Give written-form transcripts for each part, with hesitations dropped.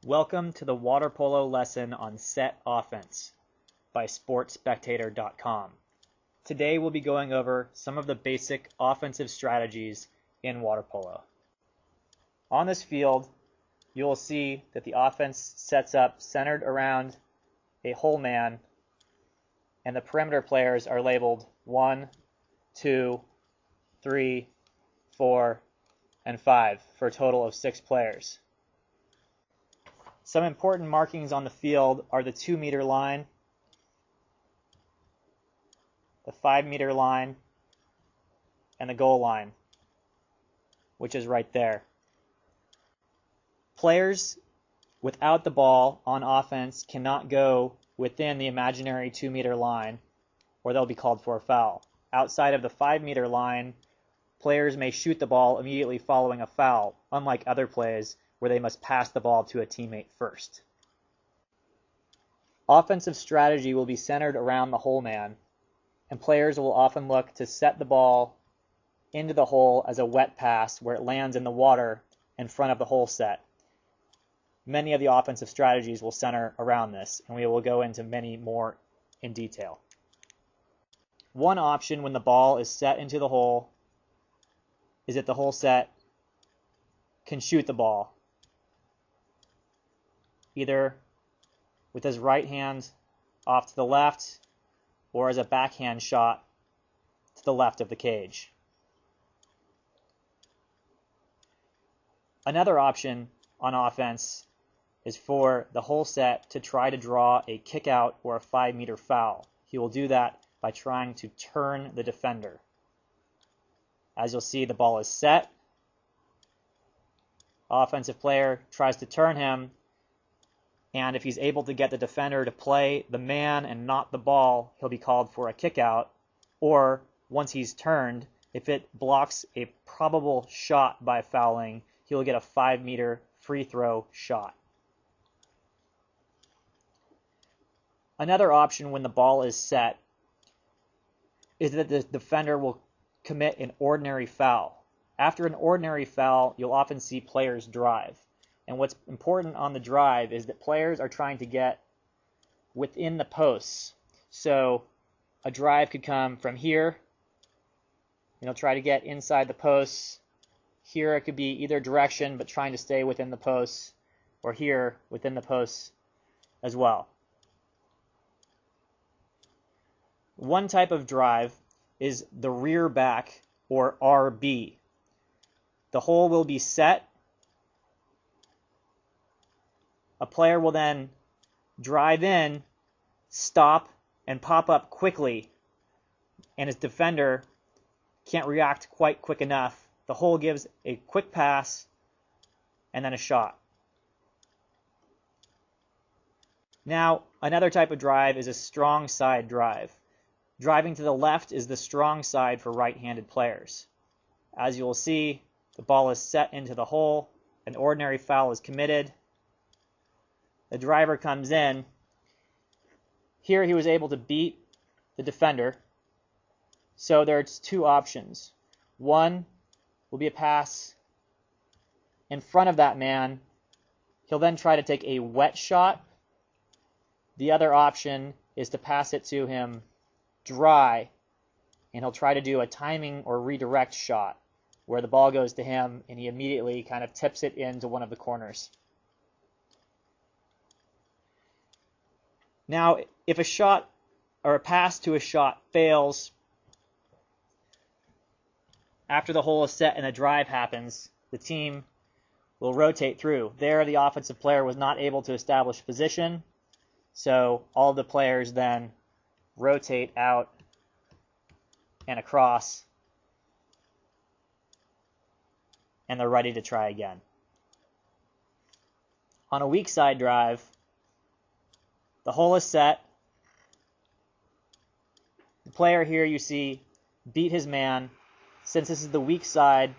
Welcome to the water polo lesson on set offense by sportspectator.com. Today we'll be going over some of the basic offensive strategies in water polo. On this field, you will see that the offense sets up centered around a hole man, and the perimeter players are labeled 1, 2, 3, 4, and 5 for a total of 6 players. Some important markings on the field are the 2-meter line, the 5-meter line, and the goal line, which is right there. Players without the ball on offense cannot go within the imaginary 2-meter line, or they'll be called for a foul. Outside of the 5-meter line, players may shoot the ball immediately following a foul, unlike other plays where they must pass the ball to a teammate first. Offensive strategy will be centered around the hole man, and players will often look to set the ball into the hole as a wet pass where it lands in the water in front of the hole set. Many of the offensive strategies will center around this, and we will go into many more in detail. One option when the ball is set into the hole is that the hole set can shoot the ball, either with his right hand off to the left or as a backhand shot to the left of the cage. Another option on offense is for the hole set to try to draw a kick out or a 5-meter foul. He will do that by trying to turn the defender. As you'll see, the ball is set. Offensive player tries to turn him, and if he's able to get the defender to play the man and not the ball, he'll be called for a kick out. Or once he's turned, if it blocks a probable shot by fouling, he'll get a 5-meter free throw shot. Another option when the ball is set is that the defender will commit an ordinary foul. After an ordinary foul, you'll often see players drive. And what's important on the drive is that players are trying to get within the posts. So a drive could come from here, and he'll try to get inside the posts. Here it could be either direction, but trying to stay within the posts, or here within the posts as well. One type of drive is the rear back, or RB. The hole will be set. A player will then drive in, stop, and pop up quickly, and his defender can't react quite quick enough. The hole gives a quick pass and then a shot. Now, another type of drive is a strong side drive. Driving to the left is the strong side for right-handed players. As you will see, the ball is set into the hole, an ordinary foul is committed. The driver comes in. Here he was able to beat the defender. So there's two options. One will be a pass in front of that man. He'll then try to take a wet shot. The other option is to pass it to him dry, and he'll try to do a timing or redirect shot where the ball goes to him and he immediately kind of tips it into one of the corners. Now, if a shot or a pass to a shot fails after the hole is set and a drive happens, the team will rotate through. There, the offensive player was not able to establish position, so all the players then rotate out and across, and they're ready to try again. On a weak side drive, the hole is set. The player here you see beat his man. Since this is the weak side,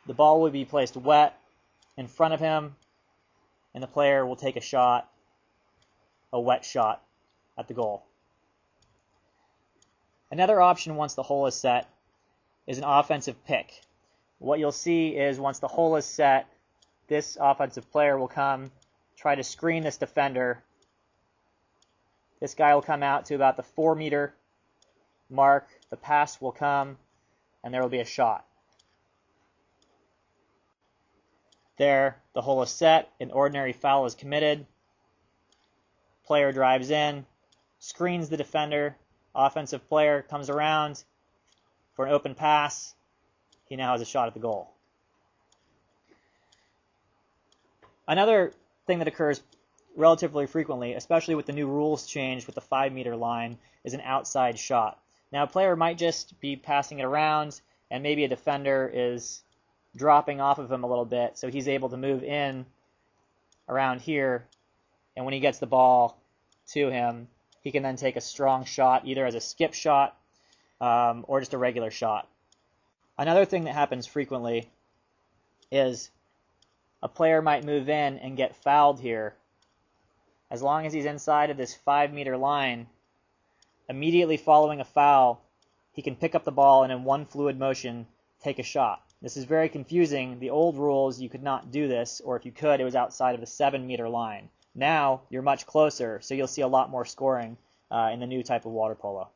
the ball will be placed wet in front of him, and the player will take a shot, a wet shot at the goal. Another option once the hole is set is an offensive pick. What you'll see is once the hole is set, this offensive player will come try to screen this defender. This guy will come out to about the 4-meter mark. The pass will come, and there will be a shot. There, the hole is set. An ordinary foul is committed. Player drives in, screens the defender. Offensive player comes around for an open pass. He now has a shot at the goal. Another thing that occurs relatively frequently, especially with the new rules change with the 5-meter line, is an outside shot. Now, a player might just be passing it around, and maybe a defender is dropping off of him a little bit, so he's able to move in around here, and when he gets the ball to him, he can then take a strong shot, either as a skip shot or just a regular shot. Another thing that happens frequently is a player might move in and get fouled here. As long as he's inside of this 5-meter line, immediately following a foul, he can pick up the ball and in one fluid motion take a shot. This is very confusing. The old rules, you could not do this, or if you could, it was outside of the 7-meter line. Now, you're much closer, so you'll see a lot more scoring in the new type of water polo.